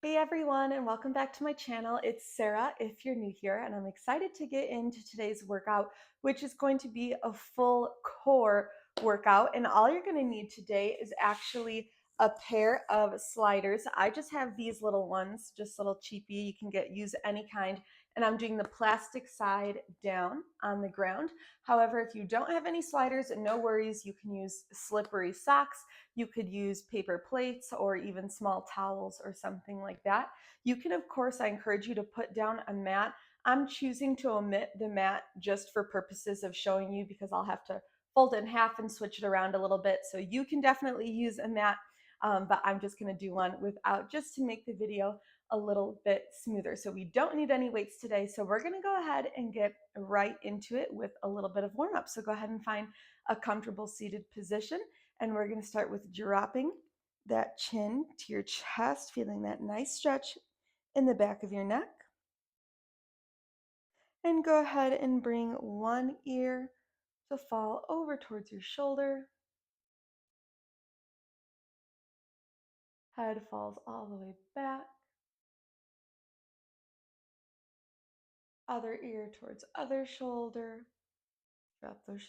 Hey everyone, and welcome back to my channel. It's Sarah if you're new here, and I'm excited to get into today's workout, which is going to be a full core workout. And all you're going to need today is actually a pair of sliders. I just have these little ones, just little cheapy. You can use any kind. And I'm doing the plastic side down on the ground. However, if you don't have any sliders, no worries. You can use slippery socks. You could use paper plates or even small towels or something like that. You can, of course, I encourage you to put down a mat. I'm choosing to omit the mat just for purposes of showing you because I'll have to fold it in half and switch it around a little bit. So you can definitely use a mat, but I'm just going to do one without, just to make the video a little bit smoother. So we don't need any weights today. So we're going to go ahead and get right into it with a little bit of warm up. So go ahead and find a comfortable seated position. And we're going to start with dropping that chin to your chest, feeling that nice stretch in the back of your neck. And go ahead and bring one ear to fall over towards your shoulder. Head falls all the way back. Other ear towards other shoulder. Drop those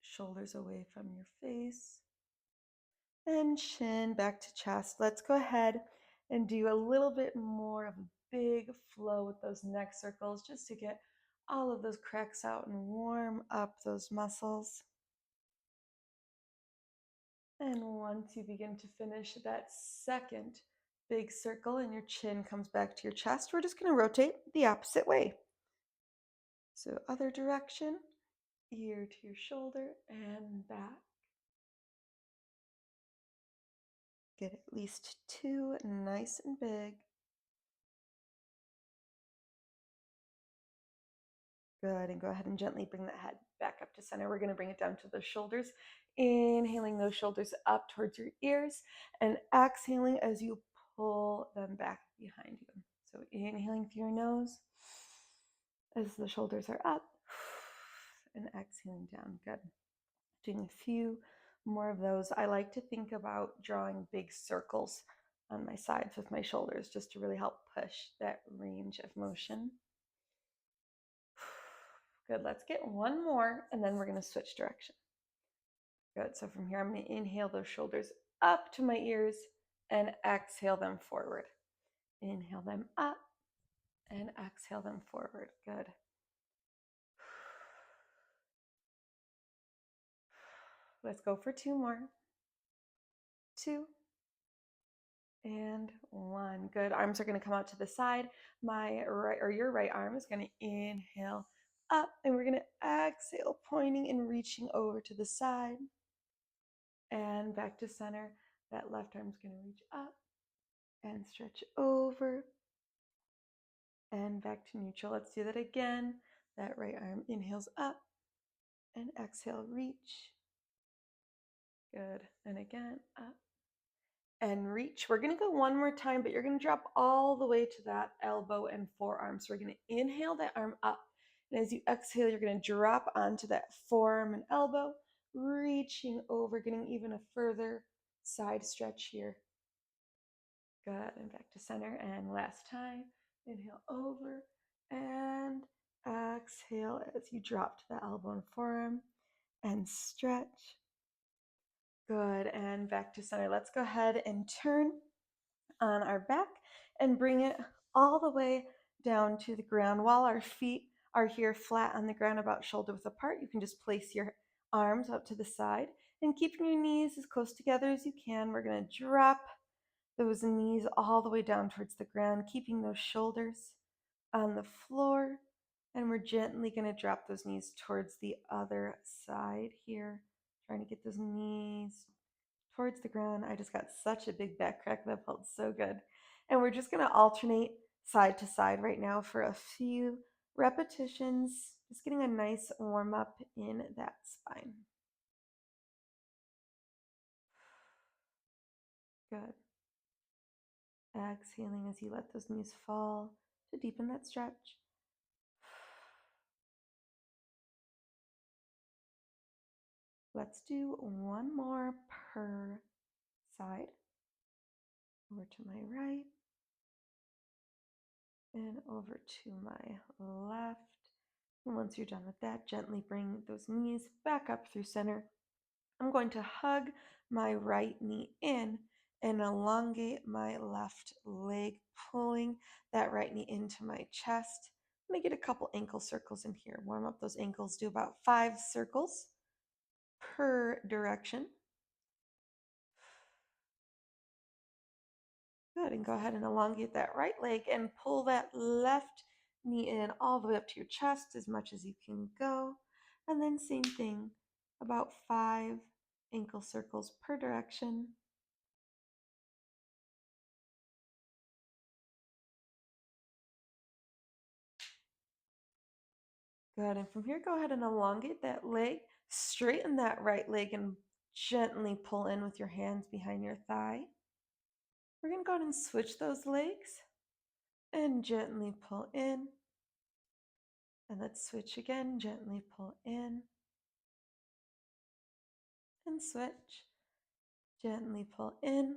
shoulders away from your face. And chin back to chest. Let's go ahead and do a little bit more of a big flow with those neck circles just to get all of those cracks out and warm up those muscles. And once you begin to finish that second big circle and your chin comes back to your chest, we're just going to rotate the opposite way. So other direction, ear to your shoulder and back. Get at least two nice and big. Good, and go ahead and gently bring that head back up to center. We're going to bring it down to the shoulders, inhaling those shoulders up towards your ears and exhaling as you pull them back behind you. So inhaling through your nose as the shoulders are up and exhaling down. Good. Doing a few more of those. I like to think about drawing big circles on my sides with my shoulders just to really help push that range of motion. Good, let's get one more and then we're going to switch direction. Good, so from here I'm going to inhale those shoulders up to my ears and exhale them forward. Inhale them up and exhale them forward. Good. Let's go for two more. 2 and 1. Good. Arms are going to come out to the side. My right, or your right arm, is going to inhale up, and we're going to exhale, pointing and reaching over to the side and back to center. That left arm is going to reach up and stretch over and back to neutral. Let's do that again. That right arm inhales up and exhale, reach. Good. And again, up and reach. We're going to go one more time, but you're going to drop all the way to that elbow and forearm. So we're going to inhale that arm up. And as you exhale, you're going to drop onto that forearm and elbow, reaching over, getting even a further side stretch here. Good. And back to center. And last time, inhale over and exhale as you drop to the elbow and forearm and stretch. Good. And back to center. Let's go ahead and turn on our back and bring it all the way down to the ground. While our feet are here flat on the ground, about shoulder width apart, you can just place your arms up to the side and keeping your knees as close together as you can. We're going to drop those knees all the way down towards the ground, keeping those shoulders on the floor. And we're gently going to drop those knees towards the other side here, trying to get those knees towards the ground. I just got such a big back crack. That felt so good. And we're just going to alternate side to side right now for a few repetitions, just getting a nice warm up in that spine. Good. Exhaling as you let those knees fall to deepen that stretch. Let's do one more per side. Over to my right and over to my left. And once you're done with that, gently bring those knees back up through center. I'm going to hug my right knee in and elongate my left leg, pulling that right knee into my chest. I'm going to get a couple ankle circles in here. Warm up those ankles, do about 5 circles per direction. Good, and go ahead and elongate that right leg and pull that left knee in all the way up to your chest as much as you can go. And then same thing, about 5 ankle circles per direction. Good, and from here, go ahead and elongate that leg, straighten that right leg, and gently pull in with your hands behind your thigh. We're gonna go ahead and switch those legs and gently pull in. And let's switch again, gently pull in and switch. Gently pull in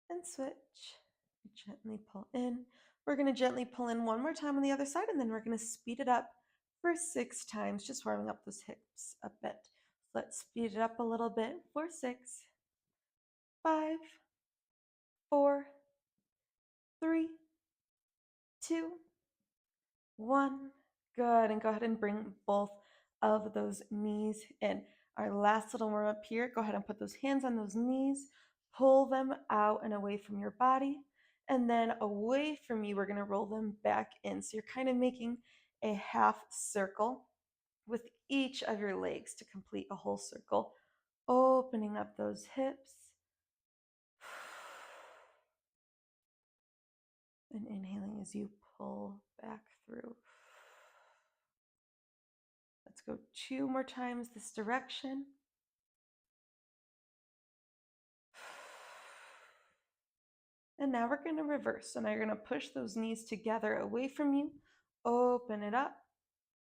and switch. Gently pull in. We're going to gently pull in one more time on the other side, and then we're going to speed it up for 6 times, just warming up those hips a bit. Let's speed it up a little bit for 6, 5, 4, 3, 2, 1. Good. And go ahead and bring both of those knees in. Our last little warm up here, go ahead and put those hands on those knees, pull them out and away from your body. And then away from you, we're going to roll them back in. So you're kind of making a half circle with each of your legs to complete a whole circle, opening up those hips. And inhaling as you pull back through. Let's go 2 more times this direction. And now we're going to reverse. So now you're going to push those knees together away from you, open it up,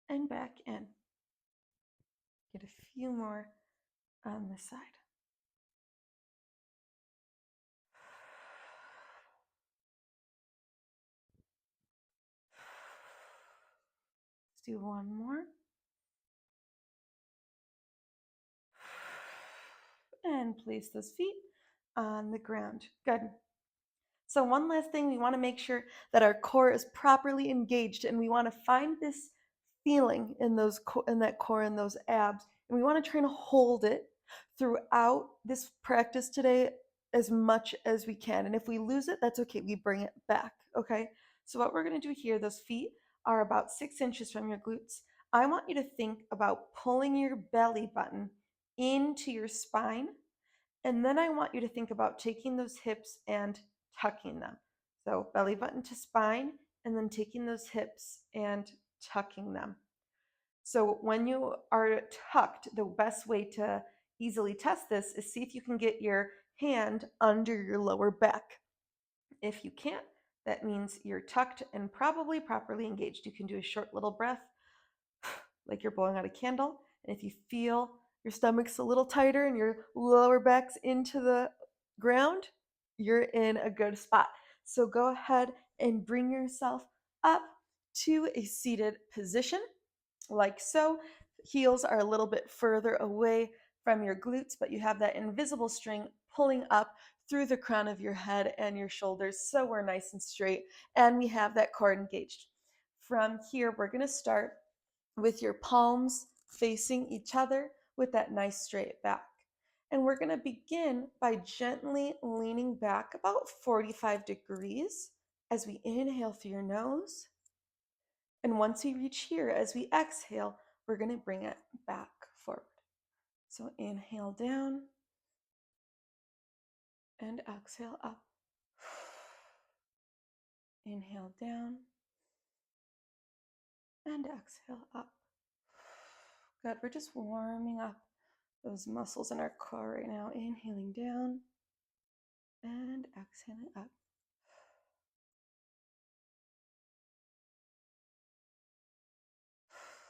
and back in. Get a few more on this side. Let's do one more. And place those feet on the ground. Good. So one last thing, we want to make sure that our core is properly engaged, and we want to find this feeling in that core and those abs, and we want to try to hold it throughout this practice today as much as we can. And if we lose it, that's okay. We bring it back. Okay. So what we're going to do here, those feet are about 6 inches from your glutes. I want you to think about pulling your belly button into your spine, and then I want you to think about taking those hips and tucking them. So belly button to spine, and then taking those hips and tucking them. So when you are tucked, the best way to easily test this is see if you can get your hand under your lower back. If you can't, that means you're tucked and probably properly engaged. You can do a short little breath like you're blowing out a candle. And if you feel your stomach's a little tighter and your lower back's into the ground, you're in a good spot. So go ahead and bring yourself up to a seated position, like so. Heels are a little bit further away from your glutes, but you have that invisible string pulling up through the crown of your head and your shoulders, so we're nice and straight, and we have that core engaged. From here, we're going to start with your palms facing each other with that nice straight back. And we're going to begin by gently leaning back about 45 degrees as we inhale through your nose. And once we reach here, as we exhale, we're going to bring it back forward. So inhale down and exhale up. Inhale down and exhale up. Good. We're just warming up those muscles in our core right now. Inhaling down and exhaling up.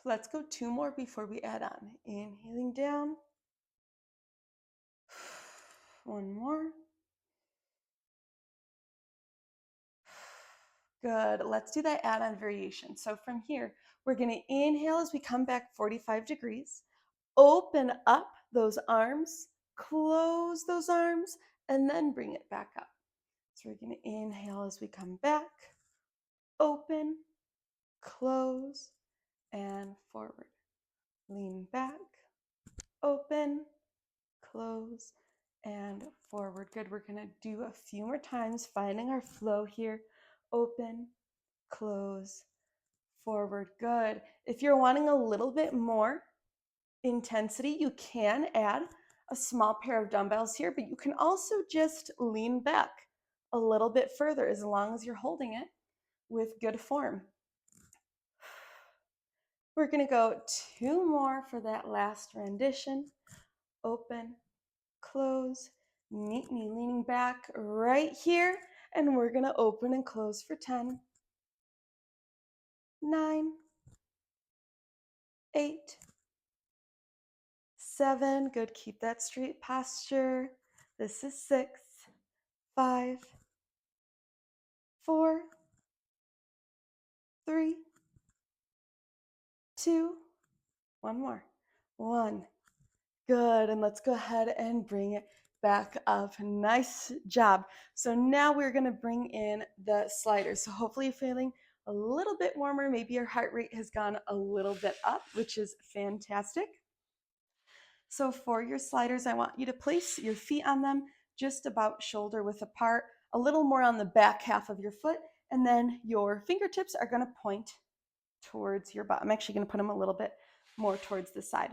Let's go 2 more before we add on. Inhaling down. 1 more. Good. Let's do that add-on variation. So from here, we're going to inhale as we come back 45 degrees. Open up those arms, close those arms, and then bring it back up. So we're going to inhale as we come back, open, close, and forward. Lean back, open, close, and forward. Good. We're going to do a few more times, finding our flow here. Open, close, forward. Good. If you're wanting a little bit more intensity, you can add a small pair of dumbbells here, but you can also just lean back a little bit further as long as you're holding it with good form. We're going to go 2 more for that last rendition. Open, close, meet me leaning back right here, and we're going to open and close for 10, 9, 8, 7, good, keep that straight posture. This is 6, 5, 4, 3, 2, one more, 1. Good, and let's go ahead and bring it back up. Nice job. So now we're going to bring in the sliders. So hopefully you're feeling a little bit warmer. Maybe your heart rate has gone a little bit up, which is fantastic. So for your sliders, I want you to place your feet on them just about shoulder width apart, a little more on the back half of your foot, and then your fingertips are going to point towards your butt. I'm actually going to put them a little bit more towards the side.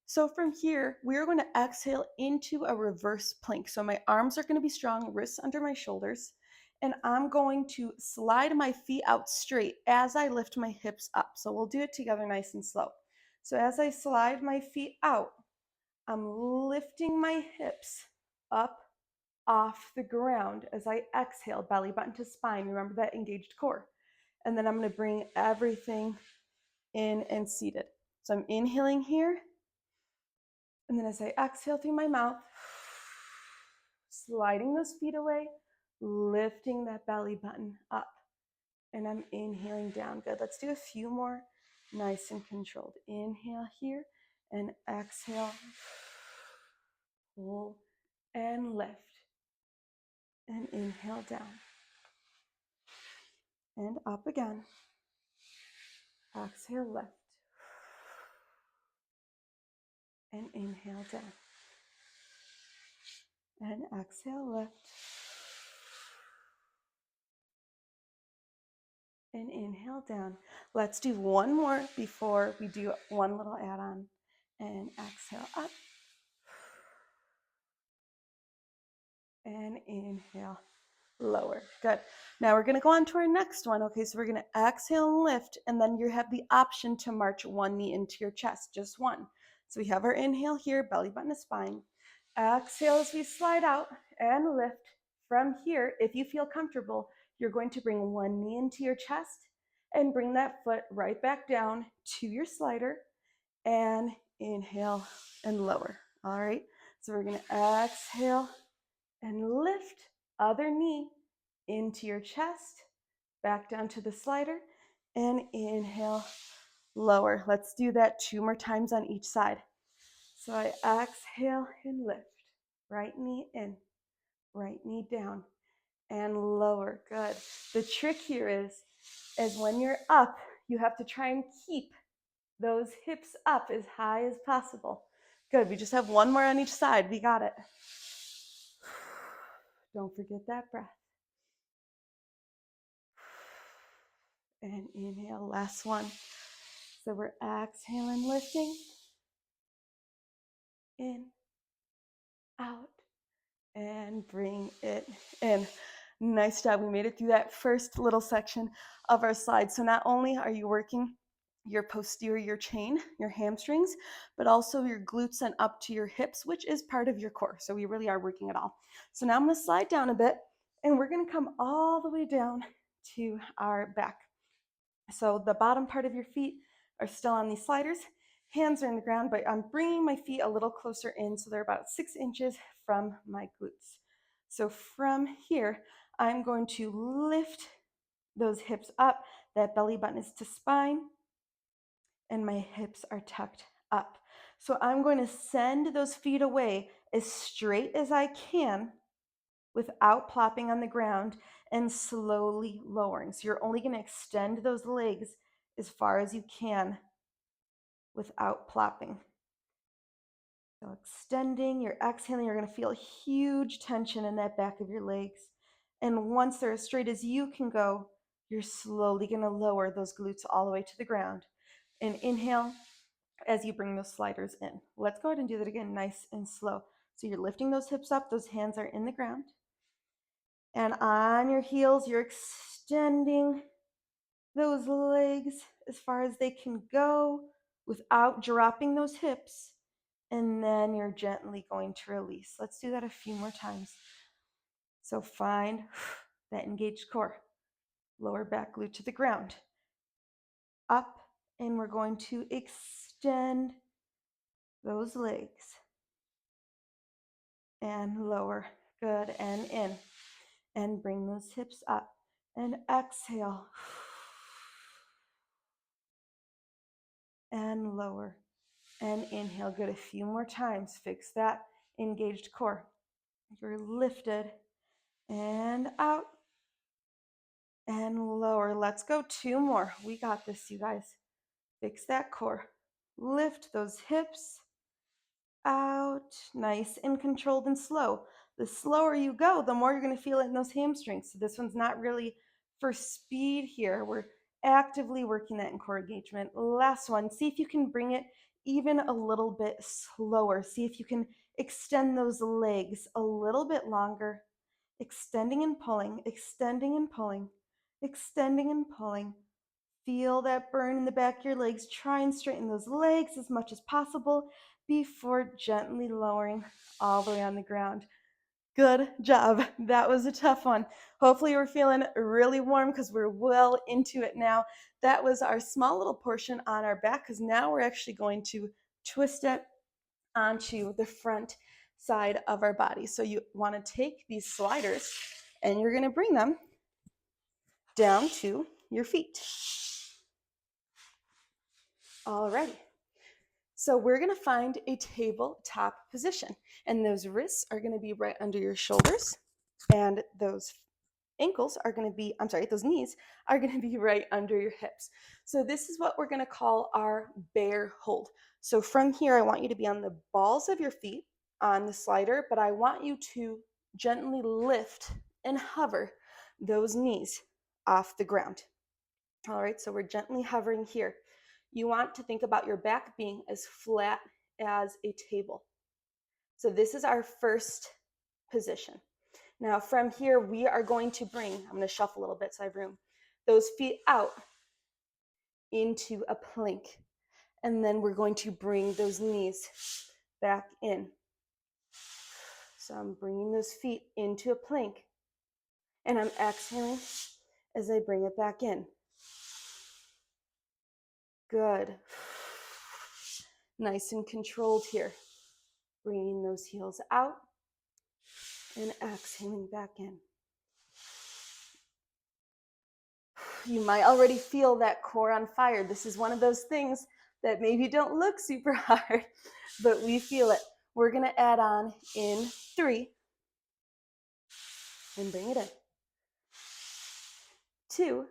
So from here, we're going to exhale into a reverse plank. So my arms are going to be strong, wrists under my shoulders, and I'm going to slide my feet out straight as I lift my hips up. So we'll do it together nice and slow. So as I slide my feet out, I'm lifting my hips up off the ground as I exhale, belly button to spine. Remember that engaged core. And then I'm going to bring everything in and seated. So I'm inhaling here. And then as I exhale through my mouth, sliding those feet away, lifting that belly button up. And I'm inhaling down. Good. Let's do a few more, nice and controlled. Inhale here and exhale. Pull and lift. And inhale down. And up again. Exhale, lift. And inhale down. And exhale, lift. And inhale down. Let's do one more before we do one little add-on. And exhale up. And inhale, lower. Good. Now we're going to go on to our next one. Okay, so we're going to exhale and lift, and then you have the option to march one knee into your chest, just one. So we have our inhale here, belly button to spine. Exhale as we slide out and lift. From here, if you feel comfortable, you're going to bring one knee into your chest and bring that foot right back down to your slider and inhale and lower. All right, so we're going to exhale and lift, other knee into your chest, back down to the slider, and inhale, lower. Let's do that 2 more times on each side. So I exhale and lift, right knee in, right knee down, and lower. Good. The trick here is when you're up, you have to try and keep those hips up as high as possible. Good. We just have one more on each side. We got it. Don't forget that breath. And inhale, last one. So we're exhaling, lifting, in, out, and bring it in. Nice job. We made it through that first little section of our slide. So not only are you working your posterior chain, your hamstrings, but also your glutes and up to your hips, which is part of your core. So we really are working it all. So now I'm going to slide down a bit, and we're going to come all the way down to our back. So the bottom part of your feet are still on these sliders. Hands are in the ground, but I'm bringing my feet a little closer in, so they're about 6 inches from my glutes. So from here, I'm going to lift those hips up. That belly button is to spine, and my hips are tucked up. So I'm going to send those feet away as straight as I can without plopping on the ground and slowly lowering. So you're only going to extend those legs as far as you can without plopping. So extending, you're exhaling, you're going to feel huge tension in that back of your legs. And once they're as straight as you can go, you're slowly going to lower those glutes all the way to the ground. And inhale as you bring those sliders in. Let's go ahead and do that again, nice and slow. So you're lifting those hips up, those hands are in the ground. And on your heels, you're extending those legs as far as they can go without dropping those hips. And then you're gently going to release. Let's do that a few more times. So find that engaged core. Lower back glute to the ground. Up, and we're going to extend those legs. And lower. Good, and in. And bring those hips up. And exhale. And lower. And inhale. Good, a few more times. Fix that engaged core. You're lifted. And out. And lower. Let's go 2 more. We got this, you guys. Fix that core. Lift those hips. Out. Nice and controlled and slow. The slower you go, the more you're going to feel it in those hamstrings. So this one's not really for speed here. We're actively working that in core engagement. Last one. See if you can bring it even a little bit slower. See if you can extend those legs a little bit longer. Extending and pulling, extending and pulling, extending and pulling. Feel that burn in the back of your legs. Try and straighten those legs as much as possible before gently lowering all the way on the ground. Good job. That was a tough one. Hopefully you're feeling really warm because we're well into it now. That was our small little portion on our back because now we're actually going to twist it onto the front side of our body. So you want to take these sliders and you're going to bring them down to your feet. Alrighty. So we're going to find a tabletop position, and those wrists are going to be right under your shoulders, and those ankles are going to be, those knees are going to be right under your hips. So this is what we're going to call our bear hold. So from here, I want you to be on the balls of your feet on the slider, but I want you to gently lift and hover those knees off the ground. All right, so we're gently hovering here. You want to think about your back being as flat as a table. So this is our first position. Now from here, we are going to bring, I'm going to shuffle a little bit so I have room, those feet out into a plank. And then we're going to bring those knees back in. So I'm bringing those feet into a plank. And I'm exhaling as I bring it back in. Good. Nice and controlled here. Bringing those heels out and exhaling back in. You might already feel that core on fire. This is one of those things that maybe don't look super hard, but we feel it. We're going to add on in 3 and bring it in. 2,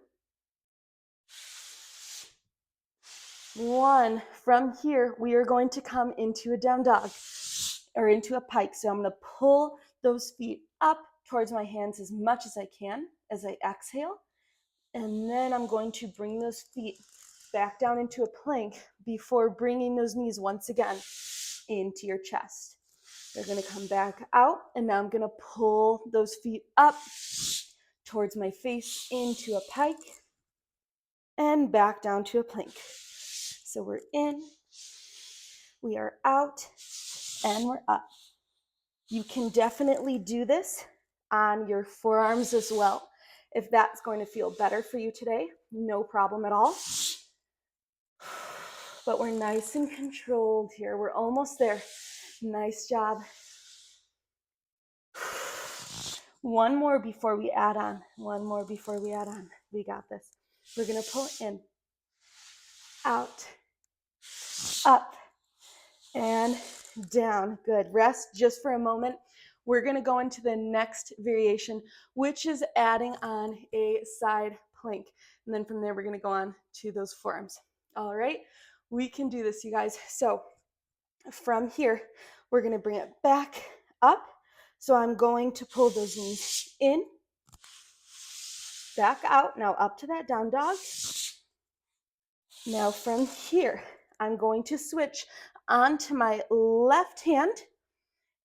1. From here, we are going to come into a down dog or into a pike. So I'm going to pull those feet up towards my hands as much as I can as I exhale. And then I'm going to bring those feet back down into a plank before bringing those knees once again into your chest. They're going to come back out, and now I'm going to pull those feet up towards my face into a pike and back down to a plank. So we're in, we are out, and we're up. You can definitely do this on your forearms as well. If that's going to feel better for you today, no problem at all. But we're nice and controlled here. We're almost there. Nice job. One more before we add on. One more before we add on. We got this. We're going to pull in, out, up, and down. Good. Rest just for a moment. We're going to go into the next variation, which is adding on a side plank. And then from there, we're going to go on to those forearms. All right. We can do this, you guys. So from here, we're going to bring it back up. So I'm going to pull those knees in, back out. Now up to that down dog. Now from here, I'm going to switch onto my left hand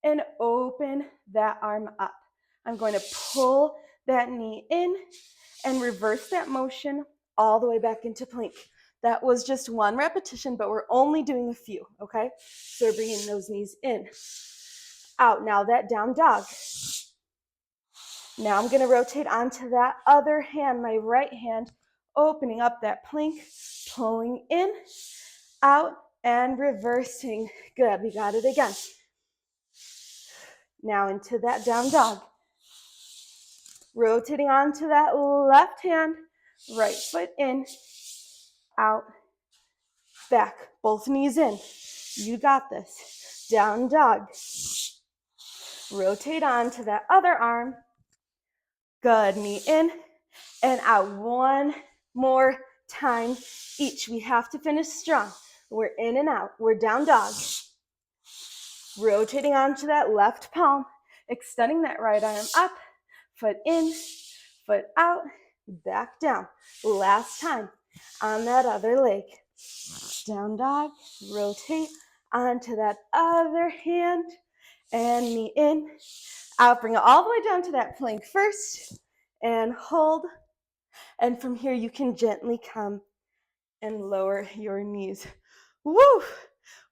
and open that arm up. I'm going to pull that knee in and reverse that motion all the way back into plank. That was just one repetition, but we're only doing a few, okay? So we're bringing those knees in, out. Now that down dog. Now I'm going to rotate onto that other hand, my right hand, opening up that plank, pulling in, out, and reversing. Good, we got it again. Now into that down dog. Rotating onto that left hand, right foot in, out, back, both knees in. You got this. Down dog. Rotate onto that other arm. Good, knee in and out. One more time each. We have to finish strong. We're in and out. We're down dog. Rotating onto that left palm, extending that right arm up, foot in, foot out, back down. Last time on that other leg. Down dog, rotate onto that other hand, and knee in, out. Bring it all the way down to that plank first, and hold. And from here, you can gently come and lower your knees. Woo!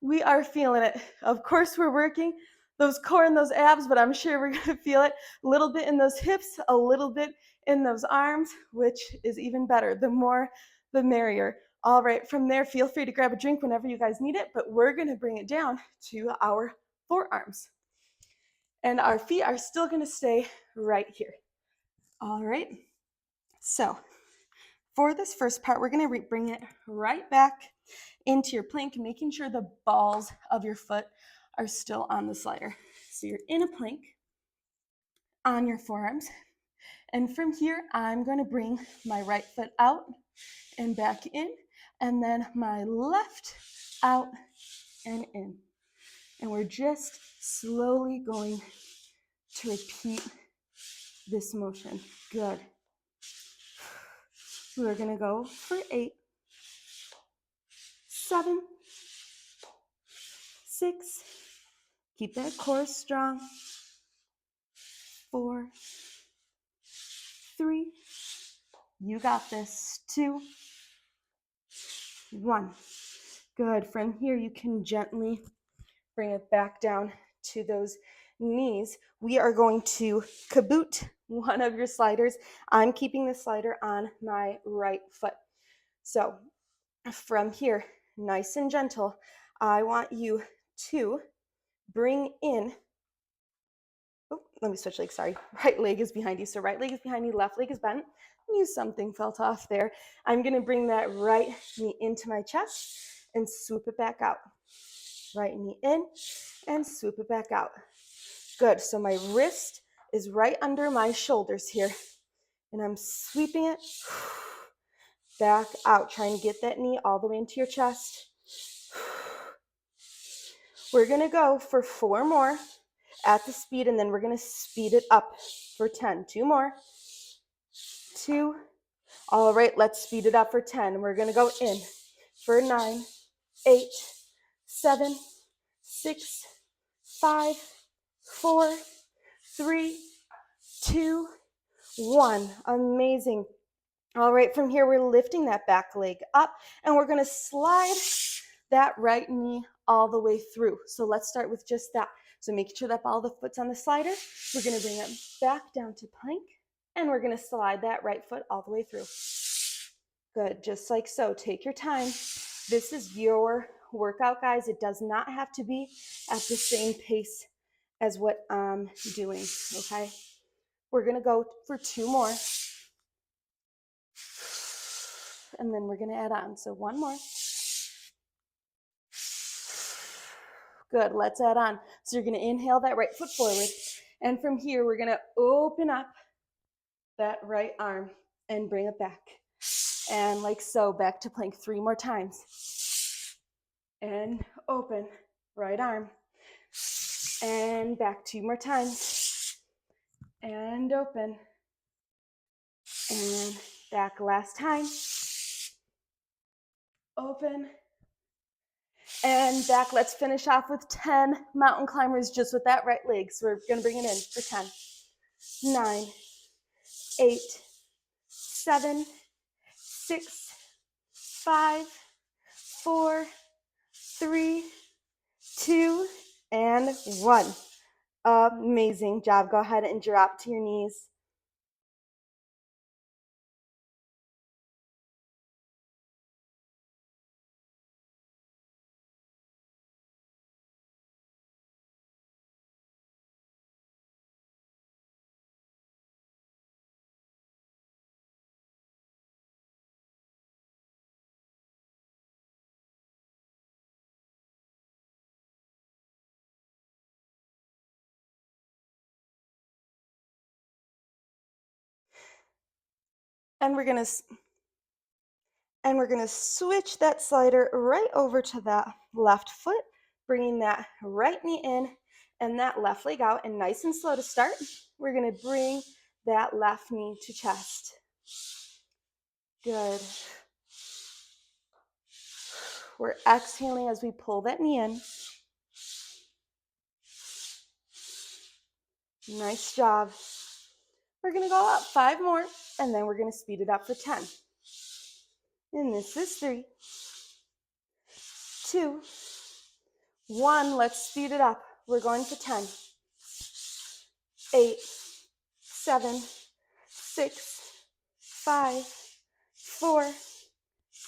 We are feeling it. Of course, we're working those core and those abs, but I'm sure we're going to feel it a little bit in those hips, a little bit in those arms, which is even better. The more, the merrier. All right, from there, feel free to grab a drink whenever you guys need it, but we're going to bring it down to our forearms. And our feet are still going to stay right here. All right, so for this first part, we're going to bring it right back into your plank, making sure the balls of your foot are still on the slider. So you're in a plank on your forearms. And from here, I'm going to bring my right foot out and back in, and then my left out and in. And we're just slowly going to repeat this motion. Good. We're going to go for 8, 7, 6, keep that core strong, 4, 3, you got this, 2, 1. Good. From here, you can gently bring it back down to those knees. We are going to kaboot one of your sliders. I'm keeping the slider on my right foot. So from here, nice and gentle, I want you to bring in, oh, let me switch legs, sorry. Right leg is behind you. So right leg is behind you, left leg is bent. Knew something felt off there. I'm gonna bring that right knee into my chest and swoop it back out. Right knee in and swoop it back out. Good, so my wrist is right under my shoulders here. And I'm sweeping it back out, trying to get that knee all the way into your chest. We're gonna go for 4 more at the speed, and then we're gonna speed it up for 10. 2 more. 2. All right, let's speed it up for 10. We're gonna go in for 9, 8, 7, 6, 5, 4, 3, 2, 1. Amazing. All right, from here, we're lifting that back leg up, and we're gonna slide that right knee all the way through. So let's start with just that. So making sure that all the foot's on the slider, we're gonna bring it back down to plank, and we're gonna slide that right foot all the way through. Good, just like so. Take your time. This is your workout, guys. It does not have to be at the same pace as what I'm doing, okay? We're gonna go for 2 more. And then we're gonna add on, so 1 more. Good, let's add on. So you're gonna inhale that right foot forward. And from here, we're gonna open up that right arm and bring it back. And like so, back to plank 3 more times. And open, right arm. And back 2 more times. And open. And back last time. Open. And back. Let's finish off with 10 mountain climbers just with that right leg. So we're gonna bring it in for 10, 9, 8, 7, 6, 5, 4, 3, 2, and 1. Amazing job. Go ahead and drop to your knees. And we're gonna switch that slider right over to that left foot, bringing that right knee in and that left leg out. And nice and slow to start, we're gonna bring that left knee to chest. Good. We're exhaling as we pull that knee in. Nice job. We're gonna go up 5 more, and then we're gonna speed it up for 10. And this is 3, 2, 1. Let's speed it up. We're going for 10, 8, 7, 6, 5, 4,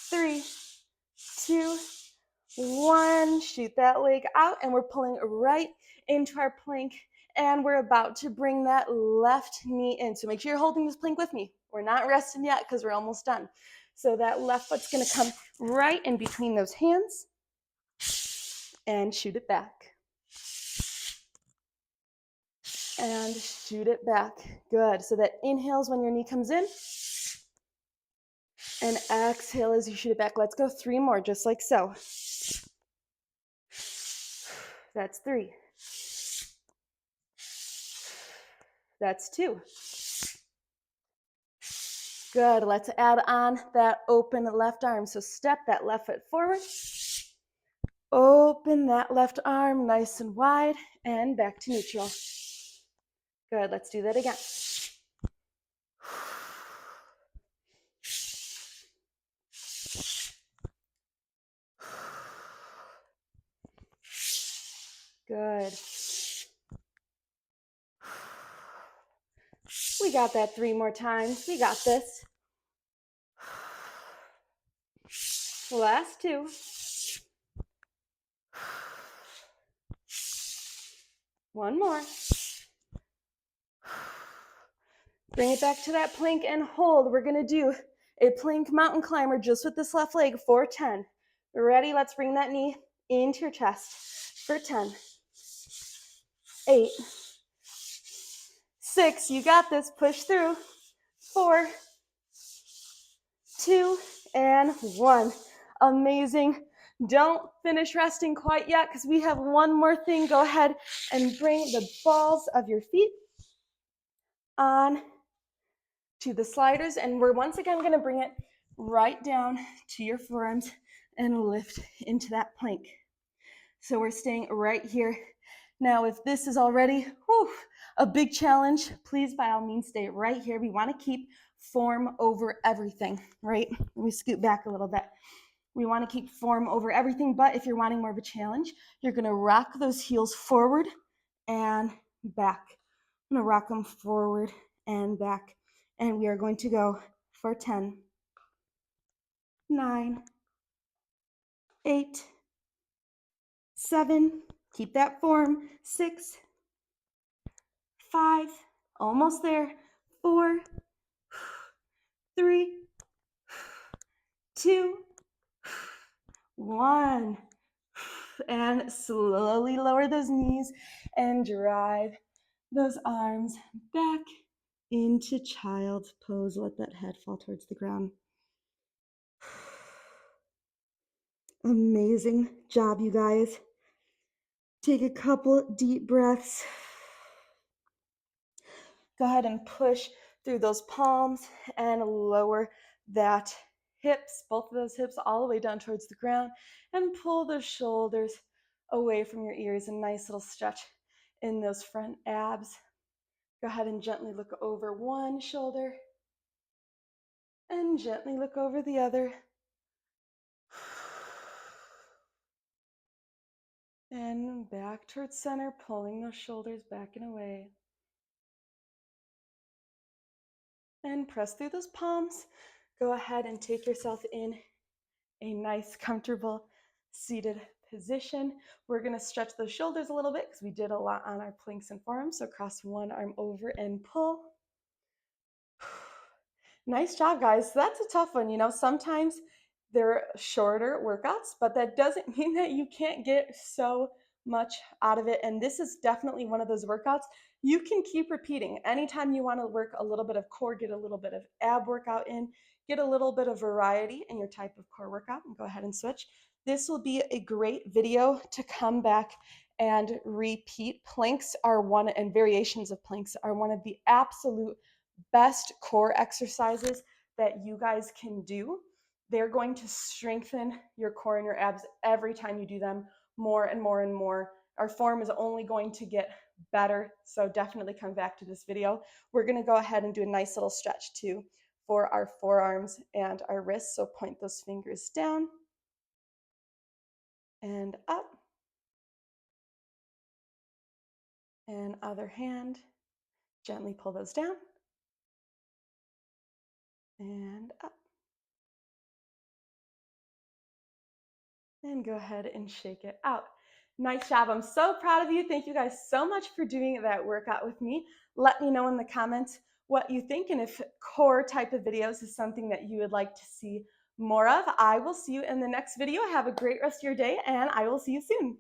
3, 2, 1. Shoot that leg out, and we're pulling right into our plank, and we're about to bring that left knee in. So make sure you're holding this plank with me. We're not resting yet because we're almost done. So that left foot's gonna come right in between those hands and shoot it back. And shoot it back. Good. So that inhales when your knee comes in, and exhale as you shoot it back. Let's go 3 more, just like so. That's 3. That's 2. Good. Let's add on that open left arm. So step that left foot forward. Open that left arm nice and wide and back to neutral. Good. Let's do that again. Good. We got that 3 more times. We got this. Last 2. One more. Bring it back to that plank and hold. We're going to do a plank mountain climber just with this left leg for 10. Ready? Let's bring that knee into your chest for 10, 8, 6. You got this. Push through. 4, 2, and 1. Amazing. Don't finish resting quite yet because we have one more thing. Go ahead and bring the balls of your feet on to the sliders, and we're once again going to bring it right down to your forearms and lift into that plank. So we're staying right here. Now, if this is already a big challenge, please by all means stay right here. We want to keep form over everything, right? Let me scoot back a little bit. We want to keep form over everything, but if you're wanting more of a challenge, you're going to rock those heels forward and back. I'm going to rock them forward and back. And we are going to go for 10, 9, 8, 7, keep that form, 6, 5, Almost there. 4, 3, 2, 1. And slowly lower those knees and drive those arms back into child's pose. Let that head fall towards the ground. Amazing job, you guys. Take a couple deep breaths. Go ahead and push through those palms and lower that hips, both of those hips all the way down towards the ground, and pull the shoulders away from your ears. A nice little stretch in those front abs. Go ahead and gently look over one shoulder and gently look over the other. And back towards center, pulling those shoulders back and away. And press through those palms. Go ahead and take yourself in a nice, comfortable, seated position. We're going to stretch those shoulders a little bit because we did a lot on our planks and forearms. So cross one arm over and pull. Nice job, guys. So that's a tough one. You know, sometimes they're shorter workouts, but that doesn't mean that you can't get so much out of it. And this is definitely one of those workouts you can keep repeating. Anytime you want to work a little bit of core, get a little bit of ab workout in, get a little bit of variety in your type of core workout, and go ahead and switch. This will be a great video to come back and repeat. Planks are one, and variations of planks are one of the absolute best core exercises that you guys can do. They're going to strengthen your core and your abs every time you do them more and more and more. Our form is only going to get better, so definitely come back to this video. We're going to go ahead and do a nice little stretch too for our forearms and our wrists. So point those fingers down and up, and other hand, gently pull those down and up. And go ahead and shake it out. Nice job. I'm so proud of you. Thank you guys so much for doing that workout with me. Let me know in the comments what you think and if core type of videos is something that you would like to see more of. I will see you in the next video. Have a great rest of your day, and I will see you soon.